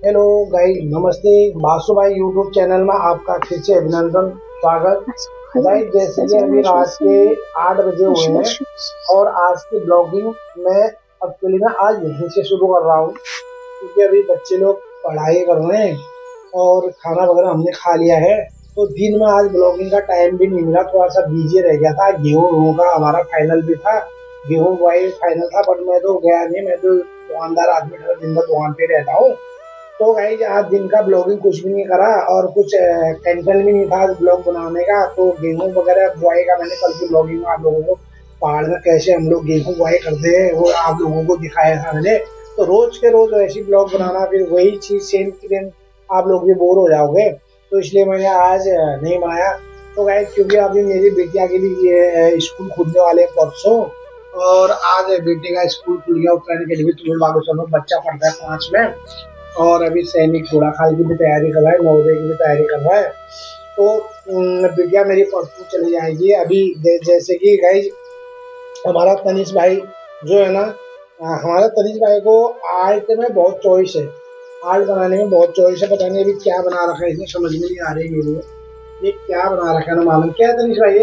Hello guys, नमस्ते। बासु भाई YouTube channel में आपका फिर से अभिनंदन, स्वागत। गाइस, जैसे कि अभी रात के 8 बजे हुए हैं और आज की ब्लॉगिंग मैं एक्चुअली में आज यहीं से शुरू कर रहा हूँ, क्योंकि अभी बच्चे लोग पढ़ाई कर रहे हैं और खाना वगैरह हमने खा लिया है। तो दिन में आज ब्लॉगिंग का टाइम भी नहीं मिला, थोड़ा सा बिजी रह गया था। गेहूँ का हमारा फाइनल भी था, गेहूँ बुआई फाइनल था, बट मैं तो गया नहीं। मैं तो दुकानदार आदमी था, दिन भर दुकान पे रहता हूँ। तो गाइस, आज दिन का ब्लॉगिंग कुछ भी नहीं करा और कुछ टेंशन भी नहीं था आज ब्लॉग बनाने का। तो गेहूं वगैरह बुआई का मैंने कल की ब्लॉगिंग में आप लोगों को पहाड़ में कैसे हम लोग गेहूं बुआई करते हैं वो आप लोगों को दिखाया था मैंने। तो रोज के रोज ऐसी ब्लॉग बनाना, फिर वही चीज सेम की सेम, आप लोग भी बोर हो जाओगे। तो इसलिए मैंने आज नहीं बनाया। तो गाइस, क्योंकि अभी मेरी बेटिया के भी ये स्कूल खुलने वाले हैं परसों, और आज बेटे का स्कूल खुल गया उत्तरायण के लिए। तुम बाबू सब बच्चा पढ़ता है 5 में, और अभी सैनिक घोड़ा खाल की भी तैयारी कर रहा है, नवोदय की भी तैयारी कर रहा है। तो विद्या मेरी परसों चली जाएगी। अभी जैसे कि गाइस, हमारा तनिष भाई जो है ना, हमारे तनिष भाई को आर्ट में बहुत चॉइस है। आर्ट बनाने में बहुत चॉइस है। पता नहीं अभी क्या बना रखा है, इसमें समझ में नहीं आ रही मेरे लिए। ये क्या बना रखा है ना मालूम। क्या है तनिष भाई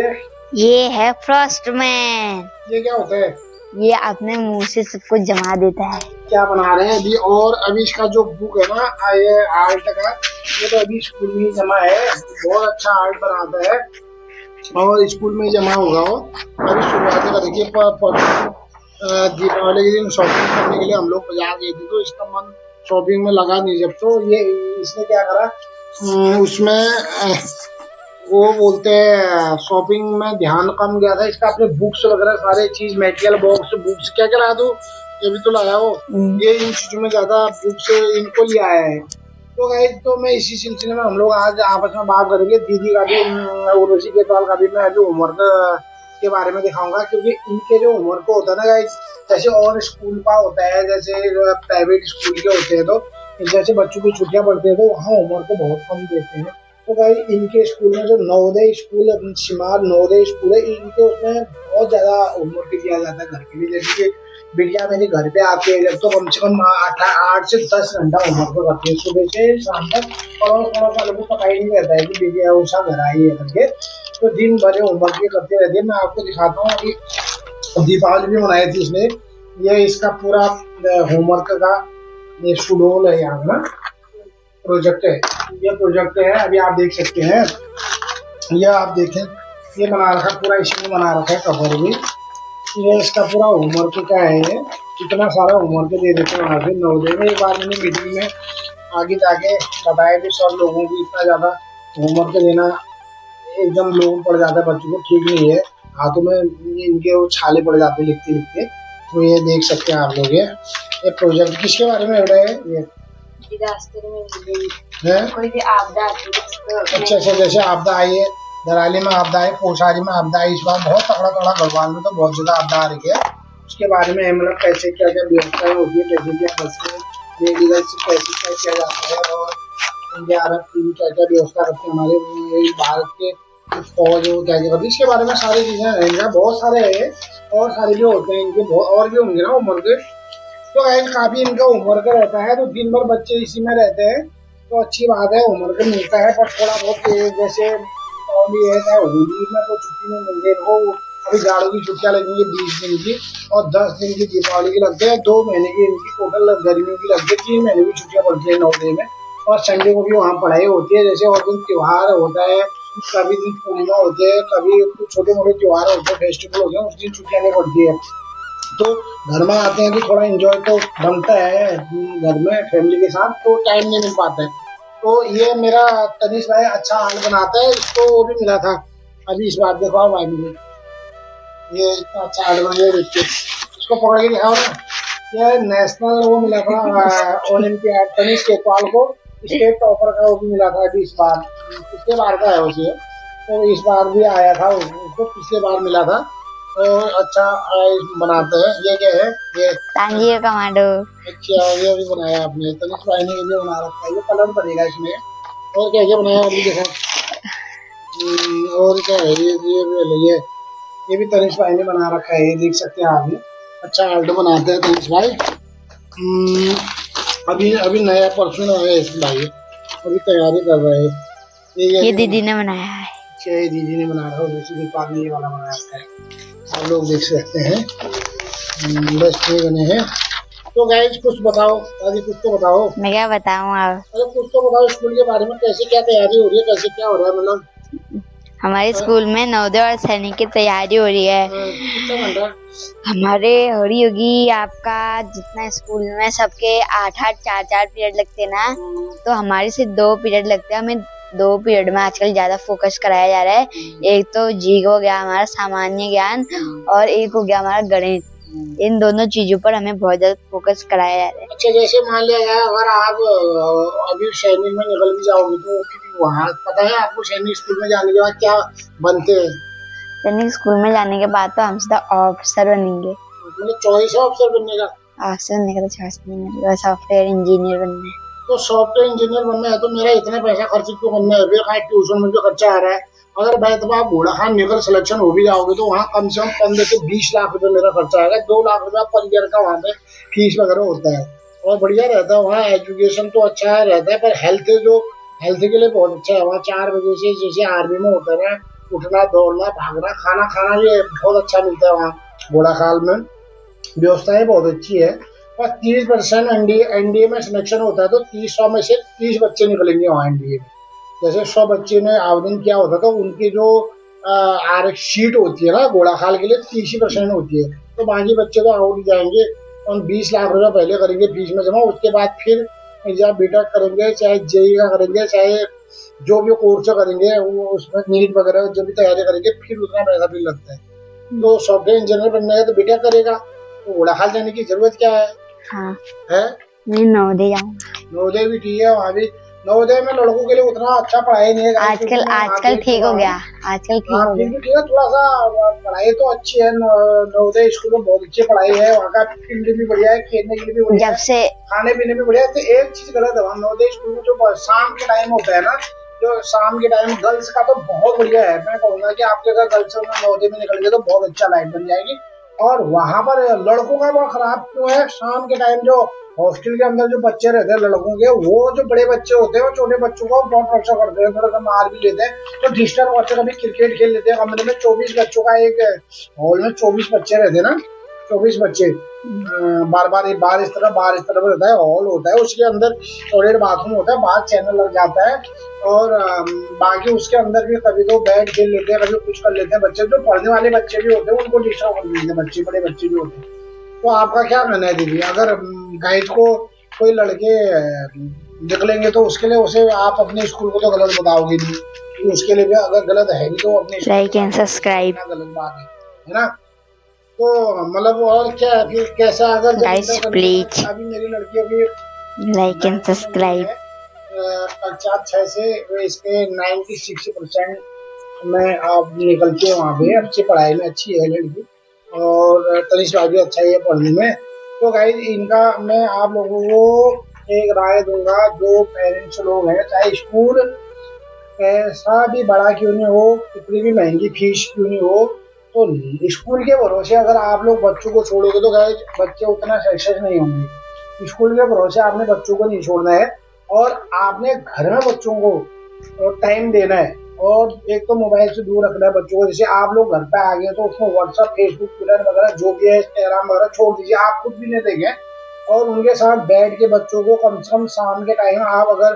ये है फ्रॉस्ट मैन। ये क्या होता है? ये अपने मुंह से सब कुछ जमा देता है। क्या बना रहे हैं अभी? और अभी इसका जो बुक है ना, ये आर्ट का, ये तो अभी स्कूल में ही जमा है। बहुत अच्छा आर्ट बनाता है और स्कूल में ही जमा होगा वो। अभी शुरुआत का देखिए, दीपावली के दिन शॉपिंग करने के लिए हम लोग बाजार गए थे, तो इसका मन शॉपिंग में लगा नहीं। जब तो ये इसने क्या करा, उसमें वो बोलते हैं शॉपिंग में ध्यान कम गया था इसका। अपने बुक्स वगैरह सारे चीज, मेटेरियल बॉक्स, बुक्स क्या क्या लाया तू? ये भी तो लाया हो। ये इन चीजों में ज्यादा बुक्स इनको लिया है। तो गाइस, तो मैं इसी सिलसिले में हम लोग आज आपस में बात करेंगे। दीदी का भी, उर्वशी केतवाल का भी मैं अभी होमवर्क के बारे में दिखाऊंगा, क्योंकि इनके जो होमवर्क होता है ना गाइस, जैसे और स्कूल का होता है, जैसे प्राइवेट स्कूल के होते हैं, तो जैसे बच्चों की छुट्टियां पड़ती है तो वहाँ होमवर्क बहुत कम देते हैं। तो भाई इनके स्कूल में जो नवोदय स्कूल है, शिमार नवोदय स्कूल है, इनके उसमें बहुत ज्यादा होमवर्क दिया जाता है घर के लिए। जैसे कि बिटिया मेरी घर पे आती है जब, तो कम से कम 8 से 10 घंटा होमवर्क करती है सुबह से शाम तक। और थोड़ा सा लोगों को पता ही नहीं रहता है कि बिटिया उषा घर आई है करके। तो दिन भर होमवर्क ये करते रहते हैं। मैं आपको दिखाता हूँ कि दीपावली भी मनाई थी इसने। ये इसका पूरा होमवर्क का ये शेड्यूल है, यहाँ ना प्रोजेक्ट है। ये प्रोजेक्ट है, अभी आप देख सकते हैं। ये आप देखें, ये बना रखा पूरा, इसी में बना रखा है कवर भी। ये इसका पूरा होमवर्क का है। ये इतना सारा होमवर्क दे देते हैं वहाँ से नवोदय में। एक बार मैंने मीटिंग में आगे जाके बताया कि सब लोगों को इतना ज्यादा होमवर्क देना एकदम लोग पड़ जाता है, बच्चों को ठीक नहीं है। हाथों में इनके वो छाले पड़ जाते हैं लिखते लिखते। तो ये देख सकते हैं आप लोग। ये प्रोजेक्ट किसके बारे में है? ये कोई भी आपदा आती है। अच्छा, जैसे आपदा आई है, दराली में आपदा है, पोशारी में आपदा है। इस बार बहुत तगड़ा तगड़ा गढ़वाल में तो बहुत ज्यादा आपदा आ रही है। उसके बारे में मतलब कैसे क्या क्या व्यवस्थाएं होती है, कैसे क्या कैसे क्या किया जाता है, और इंडिया अरब की क्या क्या व्यवस्था करते हैं हमारे भारत के फौज वो क्या क्या करती है, इसके बारे में सारी चीजें रहेंगे। बहुत सारे है और सारे भी होते हैं इनके, और भी होंगे ना होमवर्क। तो काफी इनका होमवर्क रहता है, तो दिन भर बच्चे इसी में रहते हैं। तो अच्छी बात है, होमवर्क मिलता है। पर थोड़ा बहुत जैसे दीपावली है, होली में तो छुट्टी नहीं मिलती इनको। अभी जाड़ों की छुट्टियां लगेंगी 20 दिन की, और 10 दिन की दीपावली की लगते हैं। 2 महीने की इनकी टोटल गर्मियों की लगती है। 3 महीने की छुट्टियां पड़ती है नवोदय में। और संडे को भी वहाँ पढ़ाई होती है। जैसे और दिन त्योहार होता है, कभी दिन पूर्णिमा होती है, कभी छोटे मोटे त्योहार होते हैं, फेस्टिवल होते हैं, उस दिन छुट्टियां नहीं पड़ती है। तो घर में आते हैं तो थोड़ा एंजॉय तो बनता है घर में फैमिली के साथ, तो टाइम नहीं मिल पाता है। तो ये मेरा तनिष भाई अच्छा आर्ट बनाता है, इसको वो भी मिला था। अभी इस बार देखो आप भाई, मुझे ये इतना अच्छा आर्ट बनाया, देखिए इसको पकड़ के दिखाओ ना। ये नेशनल वो मिला था ओलंपियाड, तनिष केतवाल को स्टेट टॉपर का वो भी मिला था। अभी इस बार, पिछले बार का है उसे, तो इस बार भी आया था उसको, पिछले बार मिला था। तो अच्छा बनाते हैं। ये क्या है? ये तांजियो कमांडो। अच्छा, ये भी बनाया आपने, तनिष भाई ने ये भी बना रखा है। ये कलर पड़ेगा इसमें। और क्या क्या बनाया अभी देखो। और क्या है? ये भी तनिष भाई ने बना रखा है, ये देख सकते हैं आप। अच्छा आर्ट बनाते हैं तनिष भाई। अभी अभी नया परफ्यूम आया है इसमें भाई, अभी तैयारी कर रहे हैं। ये दीदी ने बनाया है। अच्छा, ये दीदी ने बनाया है, दूसरी पानी ये वाला बनाया है, आप लोग देख सकते हैं। बस ये बने हैं। तो गाइस कुछ बताओ दादी, कुछ तो बताओ। मैं क्या बताऊँ आप? अरे कुछ तो बताओ स्कूल के बारे में, कैसे क्या तैयारी हो रही है, कैसे क्या हो रहा है, मतलब हमारे स्कूल में नवोदय और सैनिक की तैयारी हो रही है। कितना घंटा? हमारे हो रही होगी आपका, जितना स्कूल में सबके 8-8 4-4 पीरियड लगते हैं ना, तो हमारे से 2 पीरियड लगते हैं। हमें 2 पीरियड में आजकल ज्यादा फोकस कराया जा रहा है। एक तो जी हो गया हमारा सामान्य ज्ञान, और एक हो गया हमारा गणित। इन दोनों चीजों पर हमें बहुत ज्यादा फोकस कराया जा रहा है। अच्छा, जैसे मान लिया जाए अगर आप अभी सैनिक में निकल भी जाओगे तो वहाँ पता है आपको सैनिक स्कूल में जाने के बाद क्या बनते हैं? सैनिक स्कूल में जाने के बाद तो हम सीधा ऑफिसर बनेंगे। मतलब चॉइस है ऑफिसर बनने का? ऑफिसर बनने का तो चॉइस नहीं है, सॉफ्टवेयर इंजीनियर बनना है। तो सॉफ्टवेयर इंजीनियर बनना है तो मेरा इतना पैसा खर्च क्यों करना है? फिर कहाँ ट्यूशन में जो खर्चा आ रहा है, अगर भाई तो आप घोड़ा खान निकल सिलेक्शन हो भी जाओगे तो वहाँ कम से कम 15 से 20 लाख रुपए मेरा खर्चा आएगा। 2 लाख रुपया पर ईयर का वहाँ पे फीस वगैरह होता है, और बढ़िया रहता है वहाँ। एजुकेशन तो अच्छा रहता है, पर हेल्थ के लिए बहुत अच्छा है वहाँ। 4 बजे से जैसे आर्मी में होता है ना, उठना दौड़ना भागना, खाना भी बहुत अच्छा मिलता है वहाँ घोड़ा खाल में। व्यवस्थाएं बहुत अच्छी है। और 30% एनडीए में सिलेक्शन होता है तो 100 में से 30 बच्चे निकलेंगे वहाँ एनडीए में। जैसे 100 बच्चे ने आवेदन किया होता तो उनकी जो आरक्षित सीट होती है ना घोड़ा खाल के लिए 30% होती है, तो बाकी बच्चे तो आउट जाएंगे। और 20 लाख रुपया पहले करेंगे फीस में जमा, उसके बाद फिर या बीटेक करेंगे, चाहे जेई का करेंगे, चाहे जो भी कोर्स करेंगे वो उसमें नीट वगैरह जो भी तैयारी करेंगे, फिर उतना पैसा भी लगता है। तो सॉफ्टवेयर इंजीनियर बनने का तो बीटेक करेगा, तो घोड़ा खाल जाने की जरूरत क्या है? हाँ, है मैं नवोदय जाऊंगा। नवोदय भी ठीक है, वहाँ भी नवोदय में लड़कों के लिए उतना अच्छा पढ़ाई नहीं है। आजकल ठीक हो गया, आजकल ठीक हो गया। ठीक है, थोड़ा सा पढ़ाई तो अच्छी है। नवोदय स्कूल में बहुत अच्छी पढ़ाई है, वहाँ का फील्ड भी बढ़िया है, खेलने के लिए भी बढ़िया है, खाने पीने भी बढ़िया है। तो एक चीज गलत है वहाँ नवोदय स्कूल में, जो शाम के टाइम होता है ना, जो शाम के टाइम गर्ल्स का तो बहुत बढ़िया है। मैं कहूँगा कि आपके अगर गर्ल्स नवोदय में निकल गए तो बहुत अच्छा लाइफ बन जाएगी। और वहाँ पर लड़कों का बहुत खराब क्यों है, शाम के टाइम जो हॉस्टल के अंदर जो बच्चे रहते हैं लड़कों के, वो जो बड़े बच्चे होते हैं वो छोटे बच्चों को बहुत टॉर्चर करते हैं, थोड़ा सा मार भी लेते हैं। तो डिस्टर्ब बच्चे कभी क्रिकेट खेल लेते हैं कमरे में, 24 बच्चों का एक हॉल में 24 बच्चे रहते हैं ना, 24 बच्चे बार इस तरफ रहता है, हॉल होता है, उसके अंदर टॉयलेट बाथरूम होता है, बाहर चैनल लग जाता है। और बाकी उसके अंदर भी कभी तो बैट खेल लेते हैं, कभी कुछ कर लेते हैं बच्चे। जो पढ़ने वाले बच्चे भी होते हैं उनको डिस्टर्ब कर देते हैं बच्चे, बड़े बच्चे भी होते हैं। तो आपका क्या कहना है दीदी, अगर गाइड को कोई लड़के निकलेंगे तो उसके लिए उसे आप अपने स्कूल को तो गलत बताओगे नहीं, कि उसके लिए भी अगर गलत है भी तो अपने लाइक एंड सब्सक्राइब, गलत बात है ना। तो मतलब और क्या फिर कैसा, अगर प्लीज अभी मेरी लड़कियों की लाइक एंड सब्सक्राइब कक्षा 6 से इसके 96% में आप निकलती है वहाँ पे, अच्छी पढ़ाई में अच्छी है लड़की, और तनिष भाई भी अच्छा ही है पढ़ने में। तो गाइस इनका मैं आप लोगों को एक राय दूंगा, जो पेरेंट्स लोग हैं, चाहे स्कूल कैसा भी बड़ा क्यों नहीं हो, कितनी भी महंगी फीस क्यों नहीं हो, तो स्कूल के भरोसे अगर आप लोग बच्चों को छोड़ोगे तो गाइस बच्चे उतना सक्सेस नहीं होंगे। स्कूल के भरोसे आपने बच्चों को नहीं छोड़ना है, और आपने घर में बच्चों को टाइम देना है, और एक तो मोबाइल से दूर रखना है बच्चों को। जैसे आप लोग घर पे आ गए तो उसमें व्हाट्सएप, फेसबुक, ट्विटर वगैरह जो भी है, इंस्टाग्राम वगैरह छोड़ दीजिए, आप खुद भी नहीं देंगे। और उनके साथ बैठ के बच्चों को कम से कम शाम के टाइम, आप अगर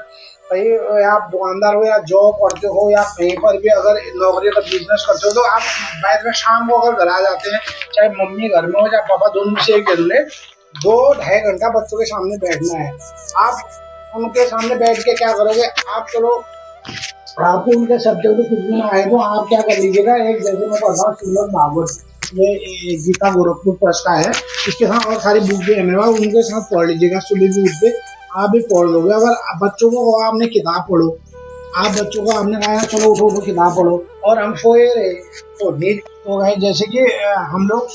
कहीं आप दुकानदार हो या जॉब करते हो या कहीं पर भी अगर नौकरी का बिजनेस करते हो, तो आप बाद में शाम को अगर घर आ जाते हैं, चाहे मम्मी घर में हो या पापा, दोनों में से एक घर में 2-2.5 घंटा बच्चों के सामने बैठना है। आप उनके सामने बैठ के क्या करोगे, आप चलो आपको उनके सब्जेक्ट कुछ भी ना आए तो आप क्या कर लीजिएगा, एक जैसे मैं पढ़ रहा हूँ श्रीमद् भागवत, ये गीता गोरखपुर प्रेस का है, इसके साथ और सारी बुक भी है मेरे पास, उनके साथ पढ़ लीजिएगा, सुबह भी उठ के आप भी पढ़ लोगे। अगर बच्चों को आपने किताब पढ़ो, आप बच्चों को आपने कहा चलो उठो उठो किताब पढ़ो, और हम सोए रहे तो नींद तो गए, जैसे कि हम लोग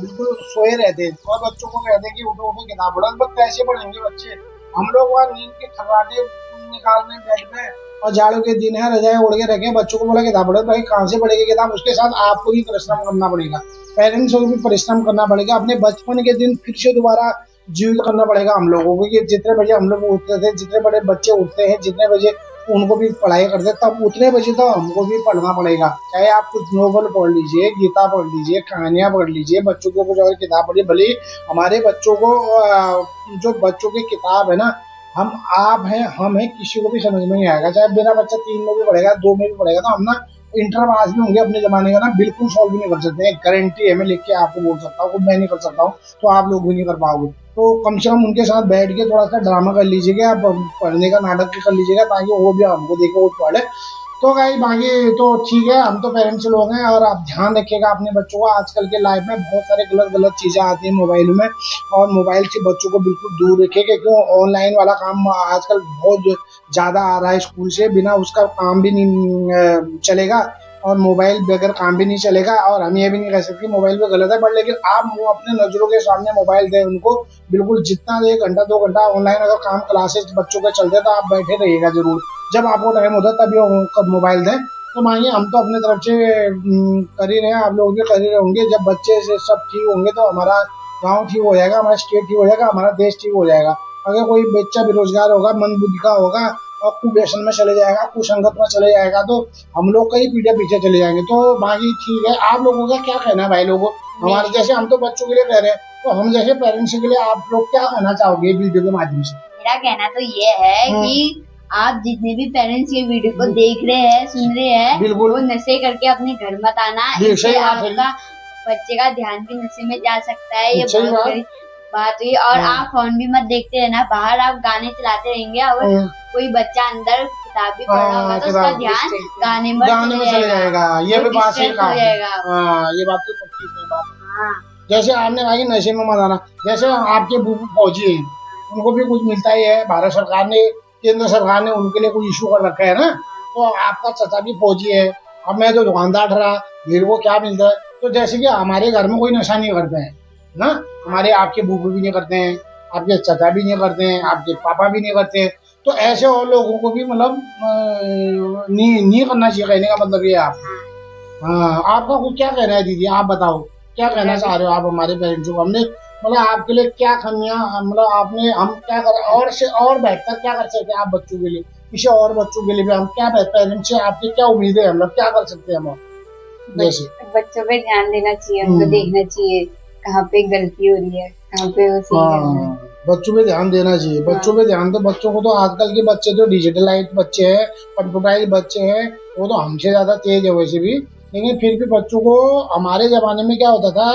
बिल्कुल सोए रहते हैं और बच्चों को कहते हैं कि उठो उठो किताब पढ़ो, बस कैसे पढ़ेंगे बच्चे। हम लोग वहाँ नींद के खर्राटे निकालने बैठ में, और जाड़ों के दिन है रजाएं ओढ़ के रखे, बच्चों को बोला किताब पढ़ो, भाई कहाँ से पढ़ेगी किताब, उसके साथ आपको भी परिश्रम करना पड़ेगा, पेरेंट्स को भी परिश्रम करना पड़ेगा। अपने बचपन के दिन फिर से दोबारा जीवित करना पड़ेगा हम लोगों को कि जितने बजे हम लोग उठते थे, जितने बड़े बच्चे उठते हैं, जितने बजे उनको भी पढ़ाई करते, तब उतने बजे तो हमको भी पढ़ना पड़ेगा। चाहे आप कुछ नोवेल पढ़ लीजिए, गीता पढ़ लीजिए, कहानियां पढ़ लीजिए, बच्चों को कुछ और किताब पढ़िए। भले ही हमारे बच्चों को जो बच्चों की किताब है ना, हम आप हैं, हम हैं, किसी को भी समझ में नहीं आएगा। चाहे मेरा बच्चा 3 में भी पढ़ेगा, 2 में भी पढ़ेगा, तो हम ना इंटर पास भी होंगे अपने जमाने का ना, बिल्कुल सॉल्व भी नहीं कर सकते। गारंटी है, मैं लिख के आपको बोल सकता हूँ, मैं नहीं कर सकता हूँ तो आप लोग भी नहीं कर पाओगे। तो कम से कम उनके साथ बैठ के थोड़ा सा ड्रामा कर लीजिएगा, आप पढ़ने का नाटक कर लीजिएगा, ताकि वो भी हमको देखे, वो पढ़े। तो गाइस बाकी तो ठीक है, हम तो पेरेंट्स लोग हैं, और आप ध्यान रखिएगा अपने बच्चों का। आजकल के लाइफ में बहुत सारे गलत गलत चीजें आती हैं मोबाइल में, और मोबाइल से बच्चों को बिल्कुल दूर रखिएगा, क्योंकि ऑनलाइन वाला काम आजकल बहुत ज्यादा आ रहा है स्कूल से। बिना उसका काम भी नहीं चलेगा, और मोबाइल बगैर काम भी नहीं चलेगा। और हम ये भी नहीं कह सकते मोबाइल पे गलत है, बट लेकिन आप वो अपने नजरों के सामने मोबाइल दें उनको, बिल्कुल जितना 1 घंटा 2 घंटा ऑनलाइन अगर काम क्लासेस बच्चों के चलते तो आप बैठे रहिएगा जरूर। जब आपको टाइम होता है तभी कब मोबाइल दें। तो मानिए हम तो अपने तरफ से कर ही रहे हैं, आप लोग भी कर ही रहे होंगे। जब बच्चे से सब ठीक होंगे तो हमारा गाँव ठीक हो जाएगा, हमारा स्टेट ठीक हो जाएगा, हमारा देश ठीक हो जाएगा। अगर कोई बच्चा बेरोजगार होगा, मंद बुद्धि का होगा, और कुव्यसन में चले जाएगा, कुसंगत में चले जाएगा, तो हम लोग कई पीढ़ियां पीछे चले जाएंगे। तो बाकी ठीक है, आप लोगों का क्या कहना है भाई लोगों? हमारे जैसे हम तो बच्चों के लिए कह रहे हैं, तो हम जैसे पेरेंट्स के लिए आप लोग क्या कहना चाहोगे वीडियो के माध्यम से? मेरा कहना तो ये है कि आप जितने भी पेरेंट्स ये वीडियो को देख रहे हैं, सुन रहे हैं, बिल्कुल। वो नशे करके अपने घर मत आना। इससे आपका बच्चे का ध्यान भी नशे में जा सकता है, ये बहुत बड़ी बात हुई। और आप फोन भी मत देखते रहना, बाहर आप गाने चलाते रहेंगे, और कोई बच्चा अंदर किताब भी पढ़ रहा होगा तो उसका ध्यान गाने में चले जाएगा। ये भी बात सही कहा, ये बात तो पक्की सही बात। जैसे आपने कहा कि नशे में मत आना, जैसे आपके फौजी हैं, उनको भी कुछ मिलता ही है, भारत सरकार ने, केंद्र सरकार ने उनके लिए कोई इशू कर रखा है ना। तो आपका चाचा भी फौजी है, अब मैं जो दुकानदार ठहरा, मेरे को क्या मिलता है? तो जैसे कि हमारे घर में कोई नशा नहीं करते हैं ना, हमारे आपके बूबू भी नहीं करते हैं, आपके चाचा भी नहीं करते हैं, आपके पापा भी नहीं करते हैं, तो ऐसे और लोगों को भी मतलब नहीं करना चाहिए। कहने का मतलब ये आप, हाँ, आपका कुछ क्या कहना है दीदी? आप बताओ क्या कहना चाह रहे हो आप हमारे पेरेंट्स को? हमने मतलब आपके लिए क्या कमियां, मतलब आपने, हम क्या कर और से और बेहतर क्या कर सकते हैं आप बच्चों के लिए, इसे और बच्चों के लिए भी हम क्या पेरेंट्स से आपकी क्या उम्मीदें हैं, मतलब क्या कर सकते हैं हम? जैसे बच्चों पे ध्यान देना चाहिए, उनको देखना चाहिए कहाँ पे गलती हो रही है, कहाँ पे वो सही कर रहे हैं। बच्चों पे ध्यान देना चाहिए, बच्चों पे ध्यान। तो बच्चों को तो आजकल के बच्चे जो डिजिटलाइज बच्चे हैं, कंप्यूटराइज बच्चे हैं, वो तो हमसे ज्यादा तेज है वैसे भी, लेकिन फिर भी बच्चों को, हमारे जमाने में क्या होता था,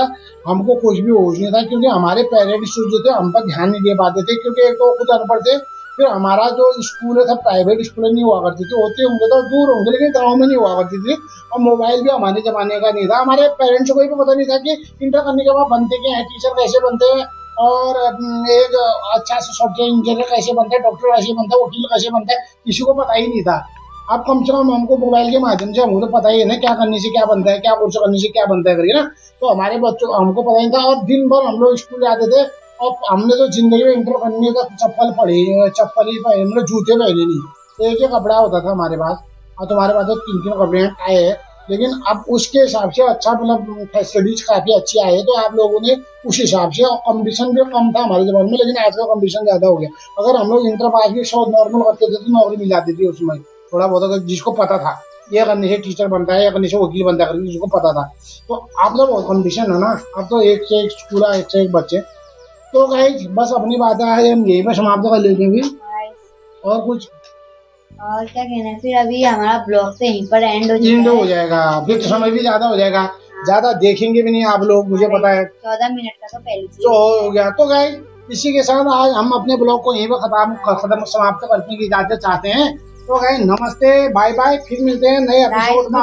हमको कुछ भी होश नहीं था, क्योंकि हमारे पेरेंट्स जो थे हम पर ध्यान नहीं दे पाते थे, क्योंकि एक तो खुद अनपढ़ थे, फिर हमारा जो स्कूल है सब प्राइवेट स्कूल नहीं हुआ करती थी, होते होंगे तो दूर होंगे, लेकिन गाँव में नहीं हुआ करती थी। और मोबाइल भी हमारे जमाने का नहीं था, हमारे पेरेंट्स को भी पता नहीं था कि इंटर करने के बाद बनते क्या है, टीचर कैसे बनते हैं, और एक अच्छा सा सॉफ्टवेयर इंजीनियर कैसे बनता है, डॉक्टर कैसे बनता है, वकील कैसे बनता है, किसी को पता ही नहीं था। अब कम से कम हमको मोबाइल के माध्यम से हमको तो पता ही है ना, क्या करने से क्या बनता है, क्या कोर्स करने से क्या बनता है करके ना। तो हमारे बच्चों हमको पता ही था, और दिन भर हम लोग स्कूल जाते थे, और हमने तो जिंदगी में इंटर करने का चप्पल ही पहने, मतलब जूते पहने नहीं, एक ही कपड़ा होता था हमारे पास, और तुम्हारे पास तो 3 कपड़े हैं, टाई है। लेकिन अब उसके हिसाब से अच्छा, मतलब फैसिलिटीज काफी अच्छी आई है, तो आप लोगों ने उस हिसाब से, और कंपटीशन भी कम था हमारे जमाने में, लेकिन आज का कंपटीशन ज्यादा हो गया। अगर हम लोग इंटर पास भी 100 नॉर्मल करते थे तो नौकरी मिल जाती थी उसमें, थोड़ा बहुत, अगर जिसको पता था ये करने से टीचर बनता है, या करने से वकील बनता है, जिसको पता था। तो आप तो बहुत कंपटीशन है ना, अब तो एक से एक स्कूल, एक से एक बच्चे। तो गाइस बस अपनी बातें हम यही पे समाप्त कर लेते हैं। और कुछ और क्या कहना है, फिर अभी हमारा ब्लॉग तो यहीं पर एंड हो जाएगा, फिर तो समय भी ज्यादा हो जाएगा, ज्यादा देखेंगे भी नहीं आप लोग, मुझे पता है 14 मिनट का तो पहले तो हो गया। तो गाइस इसी के साथ आज हम अपने ब्लॉग को यहीं पर खत्म समाप्त करने की इजाजत चाहते हैं। तो गाइस नमस्ते, बाय बाय, फिर मिलते हैं नए एपिसोड में।